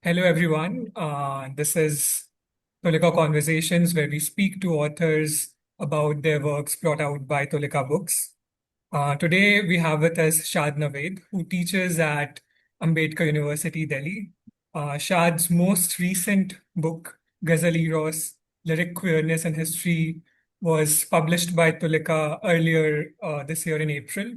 Hello, everyone. This is Tulika Conversations, where we speak to authors about their works brought out by Tulika Books. Today, we have with us Shad Naved, who teaches at Ambedkar University, Delhi. Shad's most recent book, Ghazal Eros, Lyric Queerness and History, was published by Tulika earlier this year in April.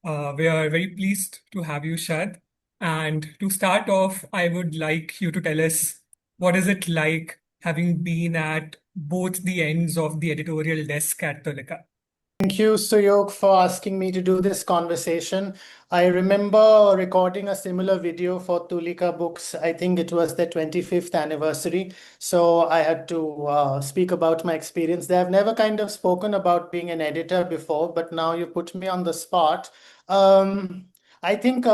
We are very pleased to have you, Shad. And to start off, I would like you to tell us what is it like having been at both the ends of the editorial desk at Tulika? Thank you, Suyog, for asking me to do this conversation. I remember recording a similar video for Tulika Books. I think it was their 25th anniversary. So I had to speak about my experience. They have never kind of spoken about being an editor before, but now you put me on the spot. I think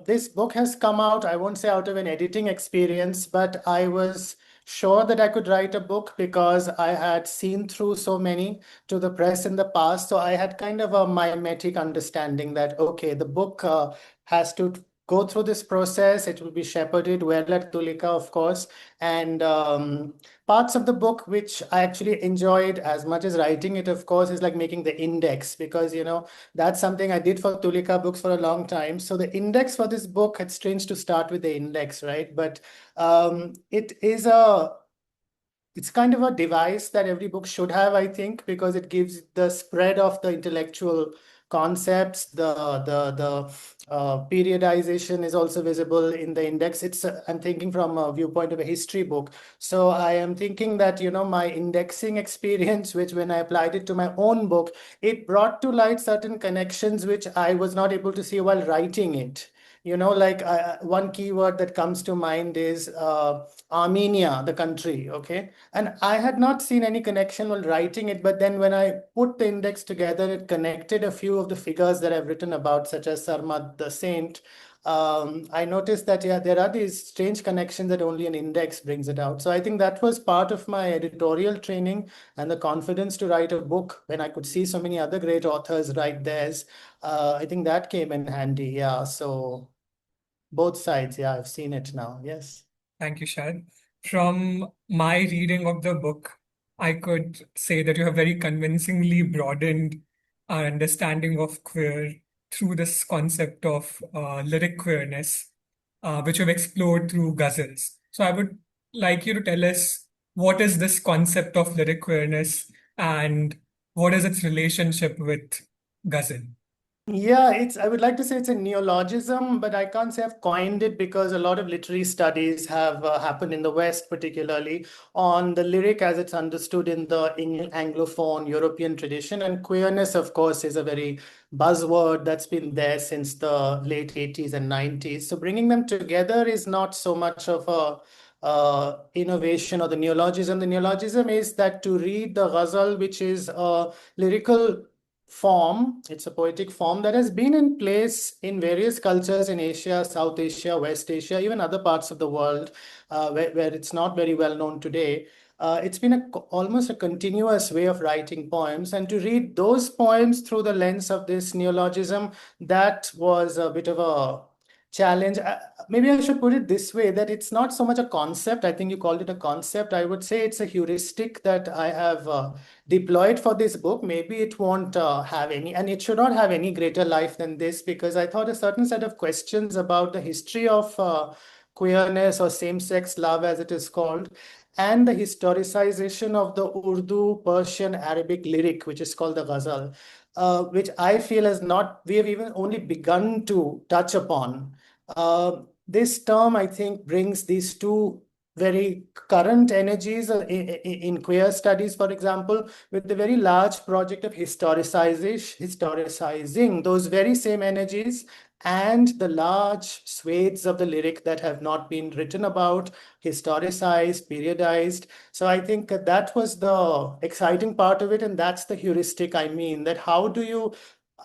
this book has come out, I won't say out of an editing experience, but I was sure that I could write a book because I had seen through so many to the press in the past. So I had kind of a mimetic understanding that, okay, the book has to go through this process. It will be shepherded well at Tulika, of course. And parts of the book, which I actually enjoyed as much as writing it, of course, is like making the index because, that's something I did for Tulika Books for a long time. So the index for this book, it's strange to start with the index, right? But it's kind of a device that every book should have, I think, because it gives the spread of the intellectual concepts. The periodization is also visible in the index. I'm thinking from a viewpoint of a history book. So I am thinking that, my indexing experience, which when I applied it to my own book, it brought to light certain connections which I was not able to see while writing it. Like one keyword that comes to mind is Armenia, the country, okay? And I had not seen any connection while writing it, but then when I put the index together, it connected a few of the figures that I've written about, such as Sarmad the saint. I noticed that, yeah, there are these strange connections that only an index brings it out. So I think that was part of my editorial training and the confidence to write a book when I could see so many other great authors write theirs. I think that came in handy. Yeah. So both sides. Yeah, I've seen it now. Yes. Thank you, Shad. From my reading of the book, I could say that you have very convincingly broadened our understanding of queer through this concept of lyric queerness, which you've explored through ghazals. So I would like you to tell us what is this concept of lyric queerness and what is its relationship with ghazal? Yeah, I would like to say it's a neologism, but I can't say I've coined it because a lot of literary studies have happened in the West, particularly on the lyric as it's understood in the Anglophone European tradition. And queerness, of course, is a very buzzword that's been there since the late 80s and 90s. So bringing them together is not so much of a innovation or the neologism. The neologism is that to read the ghazal, which is a lyrical form, it's a poetic form that has been in place in various cultures in Asia, South Asia, West Asia, even other parts of the world where it's not very well known today. It's been almost a continuous way of writing poems. And to read those poems through the lens of this neologism, that was a bit of a challenge. Maybe I should put it this way, that it's not so much a concept. I think you called it a concept. I would say it's a heuristic that I have deployed for this book. Maybe it won't have any, and it should not have any greater life than this, because I thought a certain set of questions about the history of queerness or same-sex love, as it is called, and the historicization of the Urdu, Persian, Arabic lyric, which is called the ghazal, which I feel we have even only begun to touch upon. This term, I think, brings these two very current energies in queer studies, for example, with the very large project of historicizing those very same energies and the large swathes of the lyric that have not been written about, historicized, periodized. So I think that was the exciting part of it, and that's the heuristic I mean, that how do you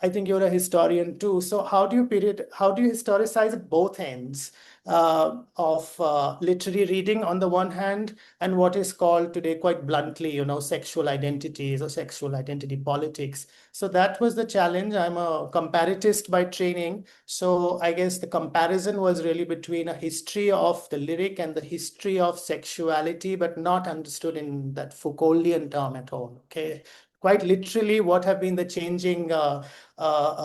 I think you're a historian too. So how do you historicize both ends of literary reading on the one hand, and what is called today quite bluntly, sexual identities or sexual identity politics? So that was the challenge. I'm a comparatist by training. So I guess the comparison was really between a history of the lyric and the history of sexuality, but not understood in that Foucauldian term at all. Okay. Quite literally, what have been the changing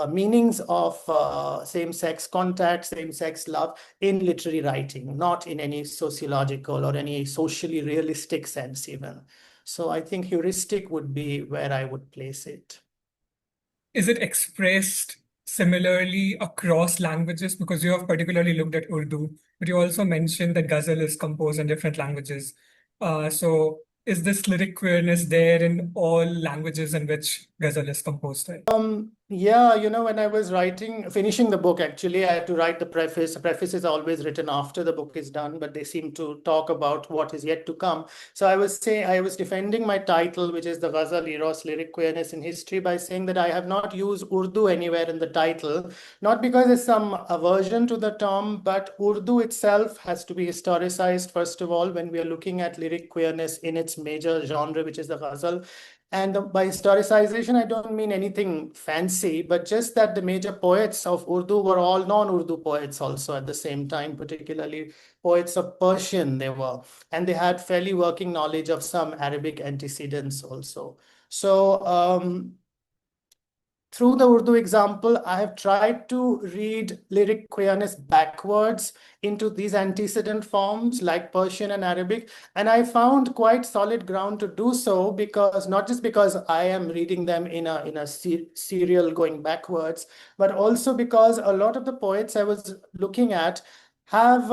meanings of same-sex contact, same-sex love in literary writing, not in any sociological or any socially realistic sense even. So I think heuristic would be where I would place it. Is it expressed similarly across languages? Because you have particularly looked at Urdu, but you also mentioned that ghazal is composed in different languages. So is this lyric queerness there in all languages in which ghazal is composed in? Yeah, when I was finishing the book, actually, I had to write the preface. The preface is always written after the book is done, but they seem to talk about what is yet to come. So I was defending my title, which is the Ghazal Eros Lyric Queerness in History, by saying that I have not used Urdu anywhere in the title, not because there's some aversion to the term, but Urdu itself has to be historicized, first of all, when we are looking at lyric queerness in its major genre, which is the Ghazal. And by historicization, I don't mean anything fancy, but just that the major poets of Urdu were all non-Urdu poets also at the same time, particularly poets of Persian they were. And they had fairly working knowledge of some Arabic antecedents also. So through the Urdu example, I have tried to read lyric queerness backwards into these antecedent forms like Persian and Arabic. And I found quite solid ground to do so, because not just because I am reading them in a serial going backwards, but also because a lot of the poets I was looking at have,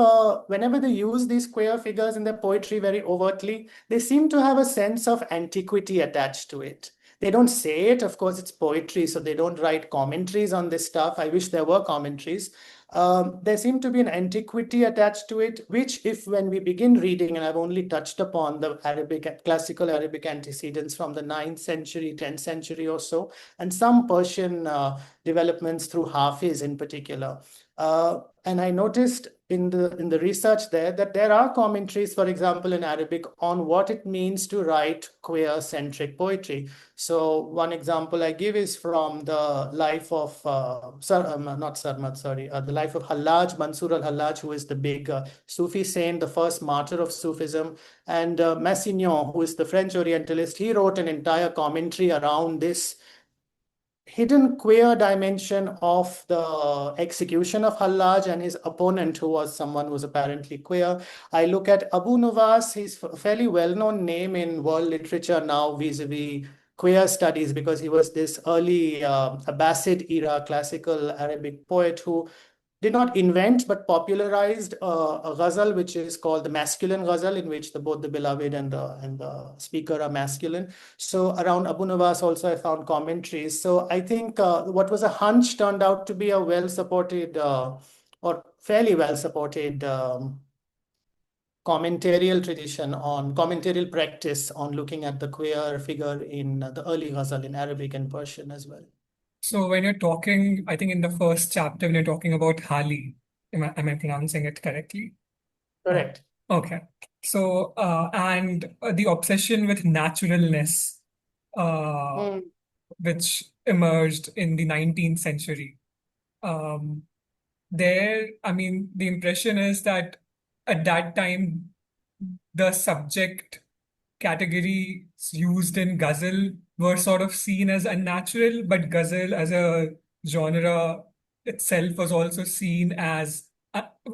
whenever they use these queer figures in their poetry very overtly, they seem to have a sense of antiquity attached to it. They don't say it, of course, it's poetry, so they don't write commentaries on this stuff. I wish there were commentaries. There seemed to be an antiquity attached to it, which, if when we begin reading, and I've only touched upon the classical Arabic antecedents from the 9th century, 10th century or so, and some Persian developments through Hafiz in particular. And I noticed in the research there that there are commentaries, for example, in Arabic on what it means to write queer-centric poetry. So one example I give is from the life of not Sarmad, sorry, the life of Hallaj, Mansur al-Hallaj, who is the big Sufi saint, the first martyr of Sufism, and Massignon, who is the French Orientalist. He wrote an entire commentary around this hidden queer dimension of the execution of Hallaj and his opponent, who was someone who was apparently queer. I look at Abu Nuwas. He's a fairly well-known name in world literature now vis-a-vis queer studies, because he was this early Abbasid era classical Arabic poet who did not invent but popularized a ghazal which is called the masculine ghazal, in which both the beloved and the speaker are masculine. So around Abu Nawas also I found commentaries. So I think what was a hunch turned out to be a well-supported or fairly well-supported commentarial practice on looking at the queer figure in the early ghazal in Arabic and Persian as well. So when you're talking, I think in the first chapter, when you're talking about Hali, am I pronouncing it correctly? Correct. Okay. So, and the obsession with naturalness, uh, Mm. which emerged in the 19th century. Um, I mean, the impression is that at that time, the subject categories used in ghazal were sort of seen as unnatural, but ghazal as a genre itself was also seen as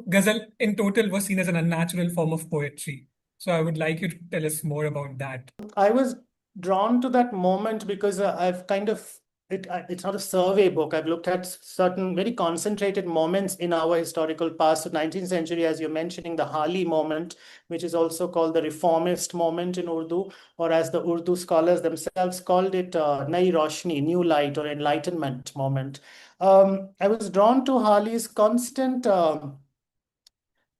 ghazal in total was seen as an unnatural form of poetry. So I would like you to tell us more about that. I was drawn to that moment because I've kind of it's not a survey book. I've looked at certain very concentrated moments in our historical past. So 19th century, as you're mentioning, the Hali moment, which is also called the reformist moment in Urdu, or as the Urdu scholars themselves called it, Nai Roshni, new light or enlightenment moment. I was drawn to Hali's constant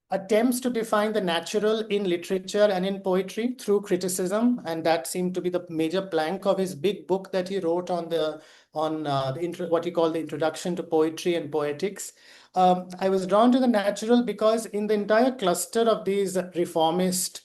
attempts to define the natural in literature and in poetry through criticism, and that seemed to be the major plank of his big book that he wrote on what he called the introduction to poetry and poetics. I was drawn to the natural because in the entire cluster of these reformist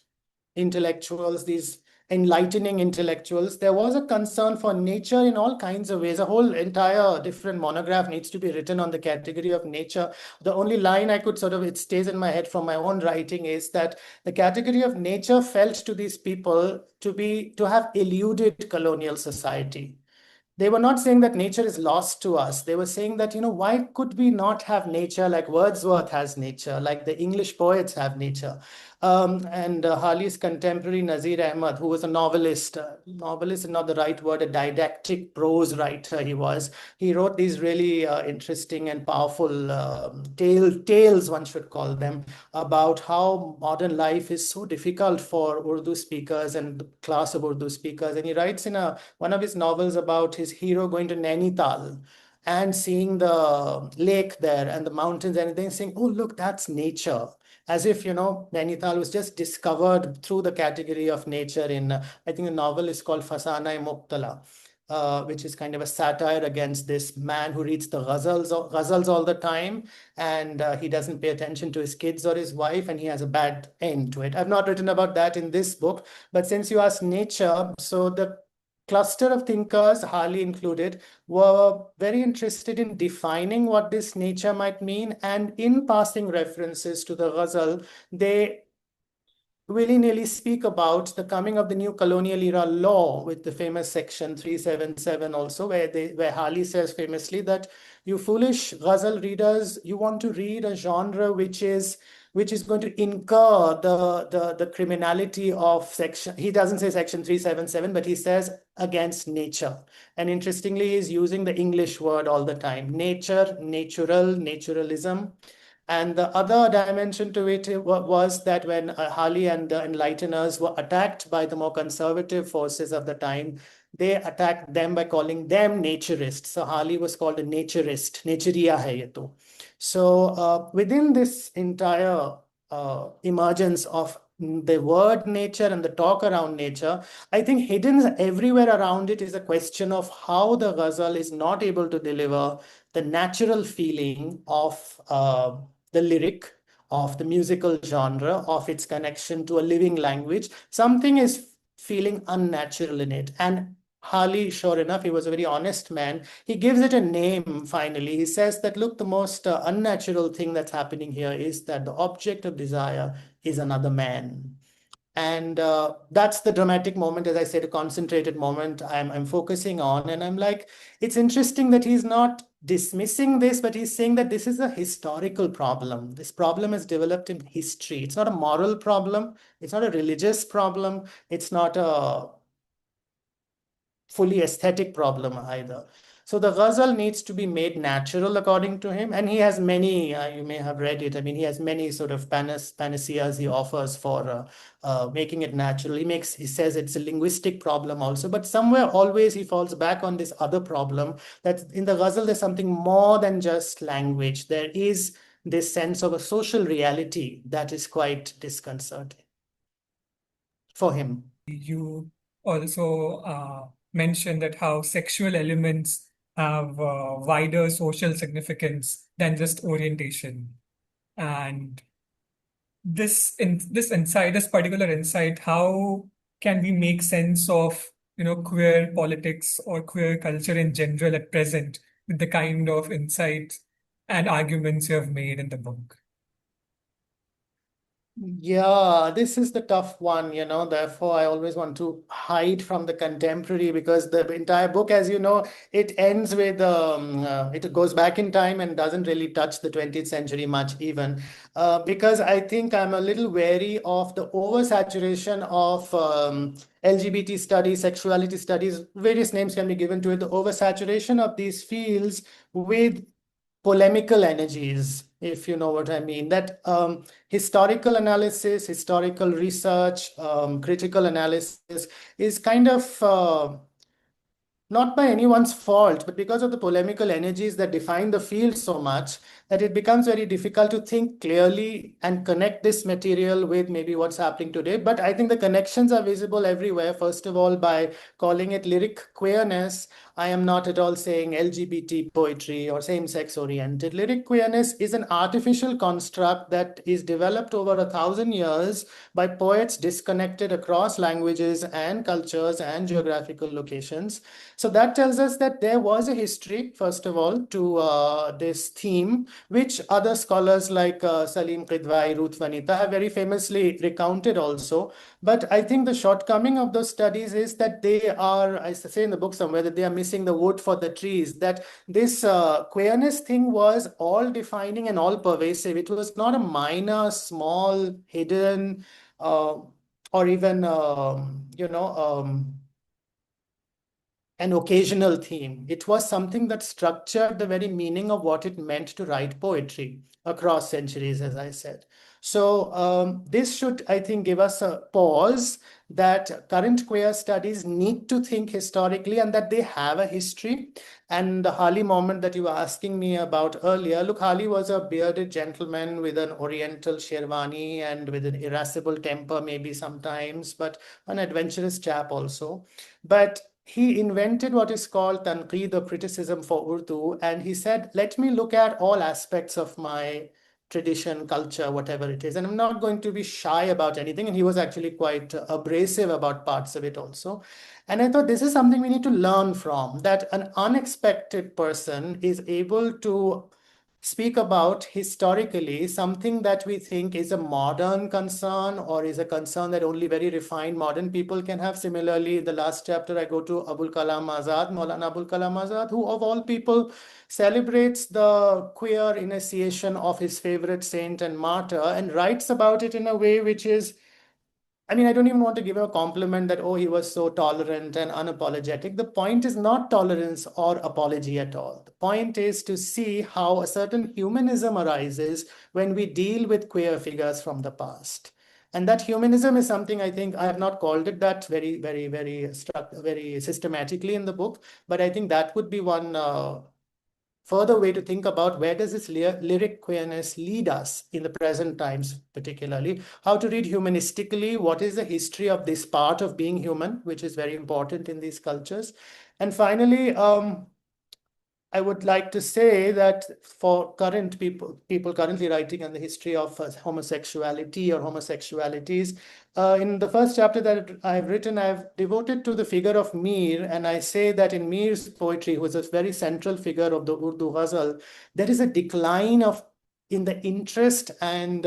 intellectuals, these enlightening intellectuals, there was a concern for nature in all kinds of ways. A whole entire different monograph needs to be written on the category of nature. The only line I could sort of, it stays in my head from my own writing, is that the category of nature felt to these people to have eluded colonial society. They were not saying that nature is lost to us. They were saying that, why could we not have nature like Wordsworth has nature, like the English poets have nature? And Hali's contemporary Nazir Ahmad, who was a novelist, novelist is not the right word, a didactic prose writer he was. He wrote these really interesting and powerful tales, one should call them, about how modern life is so difficult for Urdu speakers and the class of Urdu speakers. And he writes in one of his novels about his hero going to Nainital and seeing the lake there and the mountains and then saying, oh, look, that's nature. As if, Nainital was just discovered through the category of nature in, I think the novel is called Fasana-e-Muqtala, which is kind of a satire against this man who reads the ghazals all the time, and he doesn't pay attention to his kids or his wife, and he has a bad end to it. I've not written about that in this book, but since you asked nature, so the cluster of thinkers, Hali included, were very interested in defining what this nature might mean, and in passing references to the ghazal, they willy-nilly speak about the coming of the new colonial era law with the famous section 377 also, where Hali says famously that you foolish ghazal readers, you want to read a genre which is going to incur the criminality of section, he doesn't say section 377, but he says against nature. And interestingly, he's using the English word all the time, nature, natural, naturalism. And the other dimension to it was that when Hali and the enlighteners were attacked by the more conservative forces of the time, they attacked them by calling them naturists. So Hali was called a naturist, naturiya hai ye to. So within this entire emergence of the word nature and the talk around nature, I think hidden everywhere around it is a question of how the ghazal is not able to deliver the natural feeling of the lyric, of the musical genre, of its connection to a living language. Something is feeling unnatural in it. And Hali, sure enough, he was a very honest man. He gives it a name finally. He says that, look, the most unnatural thing that's happening here is that the object of desire is another man. And that's the dramatic moment, as I said, a concentrated moment I'm focusing on. And I'm like, it's interesting that he's not dismissing this, but he's saying that this is a historical problem. This problem has developed in history. It's not a moral problem. It's not a religious problem. It's not a fully aesthetic problem either. So the ghazal needs to be made natural according to him. And he has many, you may have read it. I mean, he has many sort of panaceas he offers for making it natural. He says it's a linguistic problem also, but somewhere always he falls back on this other problem that in the ghazal, there's something more than just language. There is this sense of a social reality that is quite disconcerting for him. You also mentioned that how sexual elements have wider social significance than just orientation. And this particular insight, how can we make sense of queer politics or queer culture in general at present with the kind of insights and arguments you have made in the book? Yeah, this is the tough one, therefore I always want to hide from the contemporary because the entire book, as you know, it ends with, it goes back in time and doesn't really touch the 20th century much even, because I think I'm a little wary of the oversaturation of LGBT studies, sexuality studies, various names can be given to it, the oversaturation of these fields with polemical energies, if you know what I mean. That historical analysis, historical research, critical analysis is kind of not by anyone's fault, but because of the polemical energies that define the field so much, that it becomes very difficult to think clearly and connect this material with maybe what's happening today. But I think the connections are visible everywhere. First of all, by calling it lyric queerness, I am not at all saying LGBT poetry or same-sex oriented. Lyric queerness is an artificial construct that is developed over 1,000 years by poets disconnected across languages and cultures and geographical locations. So that tells us that there was a history, first of all, to this theme, which other scholars like Salim Qidwai, Ruth Vanita have very famously recounted also. But I think the shortcoming of those studies is that they are, I say in the book somewhere, that they are missing the wood for the trees, that this queerness thing was all defining and all pervasive. It was not a minor, small, hidden, or even, an occasional theme. It was something that structured the very meaning of what it meant to write poetry across centuries, as I said. So this should, I think, give us a pause that current queer studies need to think historically and that they have a history. And the Hali moment that you were asking me about earlier, look, Hali was a bearded gentleman with an oriental sherwani and with an irascible temper maybe sometimes, but an adventurous chap also. But he invented what is called tanqeed, or criticism for Urdu, and he said, let me look at all aspects of my tradition, culture, whatever it is, and I'm not going to be shy about anything. And he was actually quite abrasive about parts of it also. And I thought this is something we need to learn from, that an unexpected person is able to speak about historically something that we think is a modern concern or is a concern that only very refined modern people can have. Similarly, in the last chapter, I go to Abul Kalam Azad, Maulana Abul Kalam Azad, who of all people celebrates the queer initiation of his favorite saint and martyr and writes about it in a way which is, I mean, I don't even want to give him a compliment that, oh, he was so tolerant and unapologetic. The point is not tolerance or apology at all. The point is to see how a certain humanism arises when we deal with queer figures from the past. And that humanism is something I think I have not called it that very systematically in the book, but I think that would be one further way to think about where does this lyric queerness lead us in the present times, particularly how to read humanistically, what is the history of this part of being human, which is very important in these cultures. And finally, I would like to say that for current people currently writing on the history of homosexuality or homosexualities, in the first chapter that I've written, I've devoted to the figure of Mir, and I say that in Mir's poetry, who is a very central figure of the Urdu ghazal, there is a decline in the interest and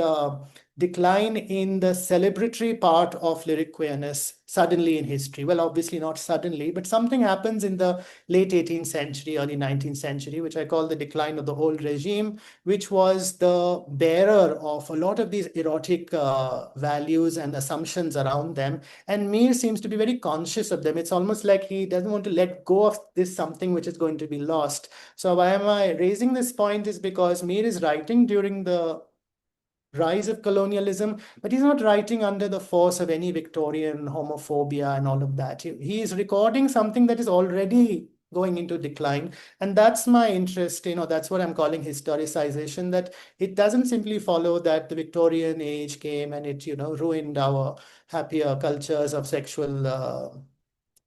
decline in the celebratory part of lyric queerness suddenly in history. Well, obviously not suddenly, but something happens in the late 18th century, early 19th century, which I call the decline of the old regime, which was the bearer of a lot of these erotic values and assumptions around them. And Mir seems to be very conscious of them. It's almost like he doesn't want to let go of this something which is going to be lost. So why am I raising this point is because Mir is writing during the rise of colonialism, but he's not writing under the force of any Victorian homophobia and all of that. He is recording something that is already going into decline. And that's my interest, that's what I'm calling historicization, that it doesn't simply follow that the Victorian age came and it, ruined our happier cultures of sexual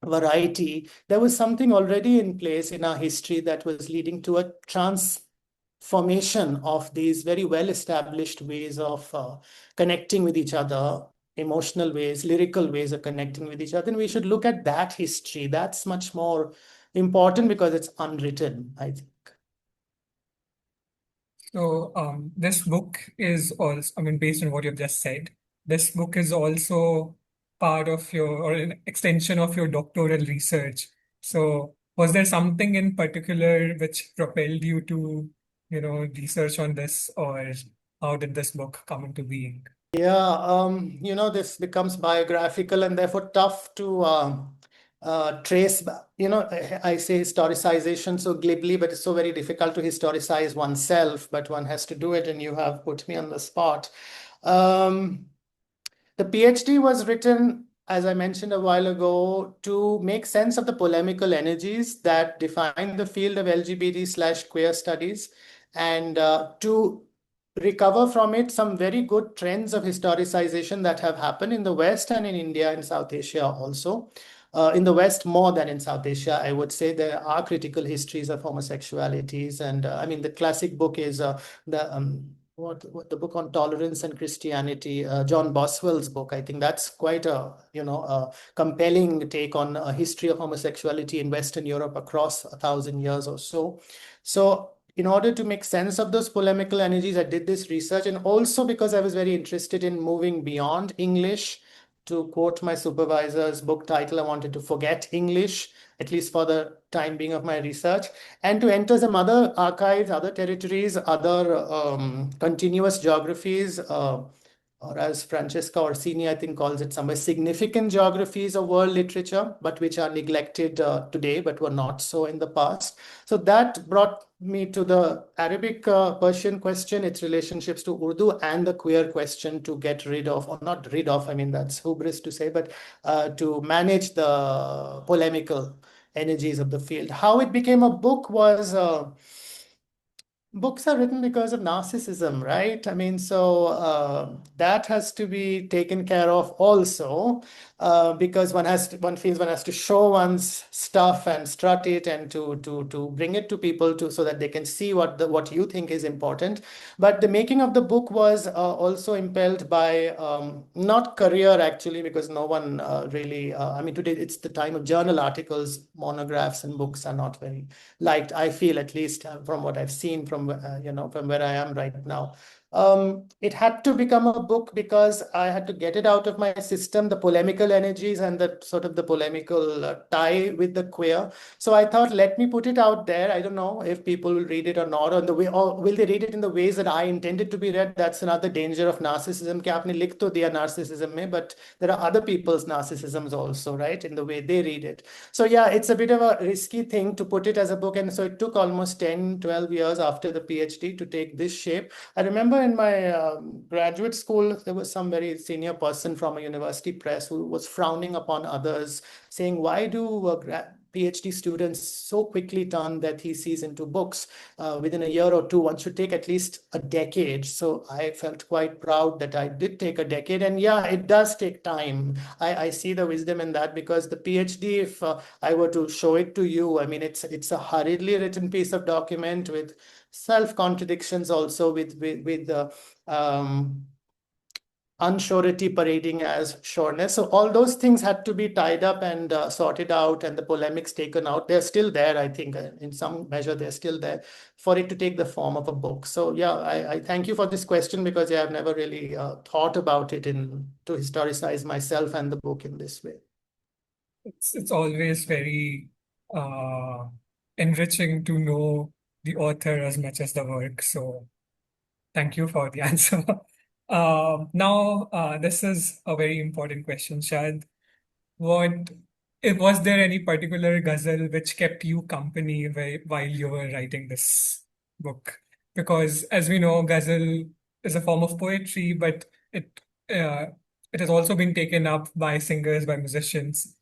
variety. There was something already in place in our history that was leading to a transformation of these very well-established ways of connecting with each other, emotional ways, lyrical ways of connecting with each other. And we should look at that history. That's much more important because it's unwritten, I think. So this book is also, I mean, based on what you've just said, this book is also part of your, or an extension of your doctoral research. So was there something in particular which propelled you to, research on this, or how did this book come into being? Yeah, this becomes biographical and therefore tough to trace. I say historicization so glibly, but it's so very difficult to historicize oneself, but one has to do it, and you have put me on the spot. The PhD was written, as I mentioned a while ago, to make sense of the polemical energies that define the field of LGBT/queer studies. and to recover from it some very good trends of historicization that have happened in the West and in India and South Asia also. In the West, more than in South Asia, I would say there are critical histories of homosexualities. And I mean, the classic book is what the book on tolerance and Christianity, John Boswell's book. I think that's quite a compelling take on a history of homosexuality in Western Europe across 1,000 years or so. So in order to make sense of those polemical energies, I did this research, and also because I was very interested in moving beyond English. To quote my supervisor's book title, I wanted to forget English, at least for the time being of my research, and to enter some other archives, other territories, other continuous geographies, or as Francesca Orsini, I think, calls it somewhere, significant geographies of world literature, but which are neglected today, but were not so in the past. So that brought me to the Arabic Persian question, its relationships to Urdu, and the queer question to get rid of, or not rid of, I mean, that's hubris to say, but to manage the polemical energies of the field. How it became a book was books are written because of narcissism, right? I mean, so that has to be taken care of also, because one feels one has to show one's stuff and strut it and to bring it to people to so that they can see what you think is important. But the making of the book was also impelled by not career actually, because no one really. I mean, today it's the time of journal articles, monographs, and books are not very liked, I feel, at least from what I've seen from from where I am right now. It had to become a book because I had to get it out of my system, the polemical energies and the sort of the polemical tie with the queer. So I thought, let me put it out there. I don't know if people will read it or not, or the way, or will they read it in the ways that I intended to be read. That's another danger of narcissism. कि आपने लिख तो दिया narcissism में, but there are other people's narcissisms also, right, in the way they read it. So yeah, it's a bit of a risky thing to put it as a book. And so it took almost 10, 12 years after the PhD to take this shape. I remember in my graduate school, there was some very senior person from a university press who was frowning upon others, saying, why do PhD students so quickly turn their theses into books within a year or two? One should take at least a decade. So I felt quite proud that I did take a decade. And yeah, it does take time. I see the wisdom in that, because the PhD, if I were to show it to you, I mean, it's a hurriedly written piece of document with self-contradictions also, with the unsurety parading as sureness. So all those things had to be tied up and sorted out, and the polemics taken out. They're still there, I think, in some measure, they're still there for it to take the form of a book. So yeah, I thank you for this question, because yeah, I've never really thought about it to historicize myself and the book in this way. It's always very uh, enriching to know the author as much as the work. So thank you for the answer. Now, this is a very important question, Shad. What was there any particular ghazal which kept you company while you were writing this book? Because as we know, ghazal is a form of poetry, but uh, it has also been taken up by singers, by musicians.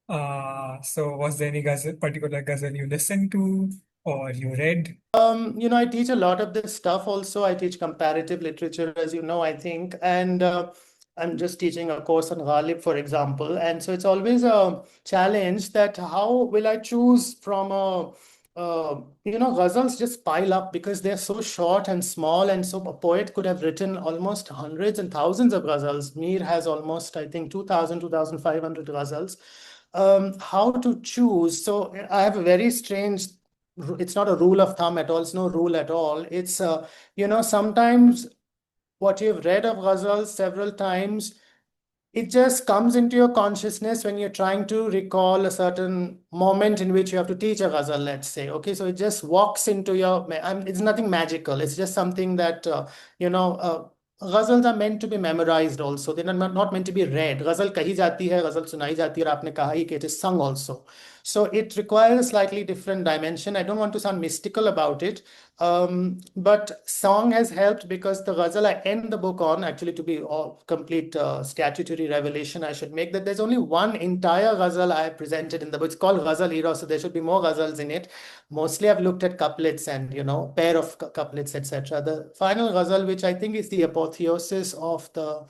So was there any particular ghazal you listened to or you read? I teach a lot of this stuff also. I teach comparative literature, as you know, I think. And I'm just teaching a course on Ghalib, for example. And so it's always a challenge that how will I choose from ghazals just pile up because they're so short and small. And so a poet could have written almost hundreds and thousands of ghazals. Mir has almost, I think, 2,000, 2,500 ghazals. How to choose? So I have a very strange, it's not a rule of thumb at all. It's no rule at all. It's, sometimes what you've read of ghazals several times, it just comes into your consciousness when you're trying to recall a certain moment in which you have to teach a ghazal, let's say. Okay, so it just walks into your, it's nothing magical. It's just something that, ghazals are meant to be memorized also. They're not meant to be read. Ghazal kahi jati hai, ghazal sunai jati hai, aur aapne kaha hi, it is sung also. So it requires a slightly different dimension. I don't want to sound mystical about it, but song has helped because the ghazal I end the book on, actually to be all complete statutory revelation, I should make that there's only one entire ghazal I have presented in the book. It's called Ghazal Eros, so there should be more ghazals in it. Mostly I've looked at couplets and, pair of couplets, etc. The final ghazal, which I think is the apotheosis of the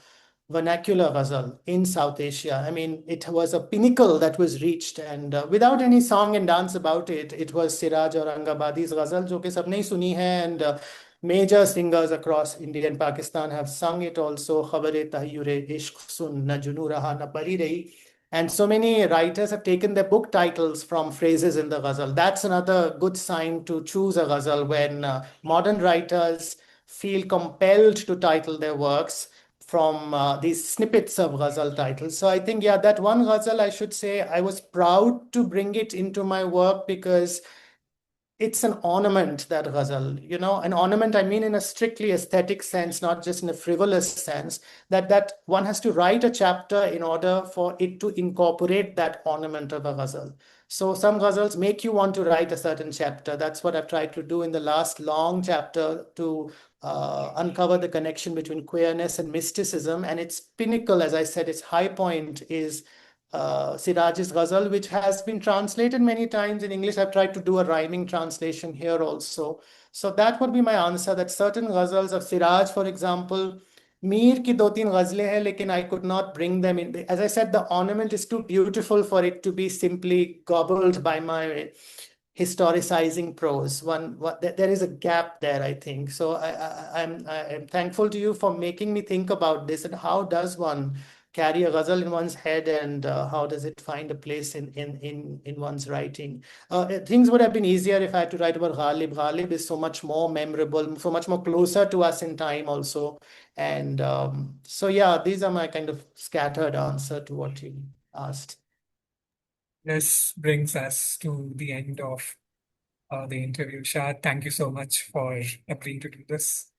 vernacular ghazal in South Asia. I mean, it was a pinnacle that was reached, and without any song and dance about it, it was Siraj Aurangabadi's ghazal, jo ke sabne hi suni hai, and major singers across India and Pakistan have sung it also. Khabare tahyure ishq sun na junu raha na pari rahi. And so many writers have taken their book titles from phrases in the ghazal. That's another good sign to choose a ghazal when modern writers feel compelled to title their works from these snippets of ghazal titles. So I think, yeah, that one ghazal, I should say, I was proud to bring it into my work because it's an ornament, that ghazal. An ornament, I mean, in a strictly aesthetic sense, not just in a frivolous sense, that one has to write a chapter in order for it to incorporate that ornament of a ghazal. So some ghazals make you want to write a certain chapter. That's what I've tried to do in the last long chapter, to uncover the connection between queerness and mysticism. And its pinnacle, as I said, its high point is Siraj's Ghazal, which has been translated many times in English. I've tried to do a rhyming translation here also. So that would be my answer, that certain ghazals of Siraj, for example, Mir ki do teen ghazlein hai, lekin I could not bring them in. As I said, the ornament is too beautiful for it to be simply gobbled by my historicizing prose. There is a gap there, I think. So I'm thankful to you for making me think about this, and how does one carry a ghazal in one's head, and how does it find a place in one's writing. Things would have been easier if I had to write about Ghalib. Ghalib is so much more memorable, so much more closer to us in time also. And so, yeah, these are my kind of scattered answer to what you asked. This brings us to the end of the interview. Shad, thank you so much for agreeing to do this.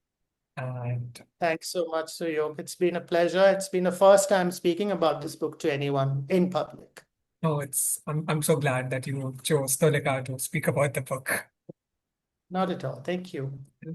And Thanks so much, Suyok. It's been a pleasure. It's been the first time speaking about this book to anyone in public. no, I'm so glad that you chose Tulika to speak about the book. Not at all. Thank you.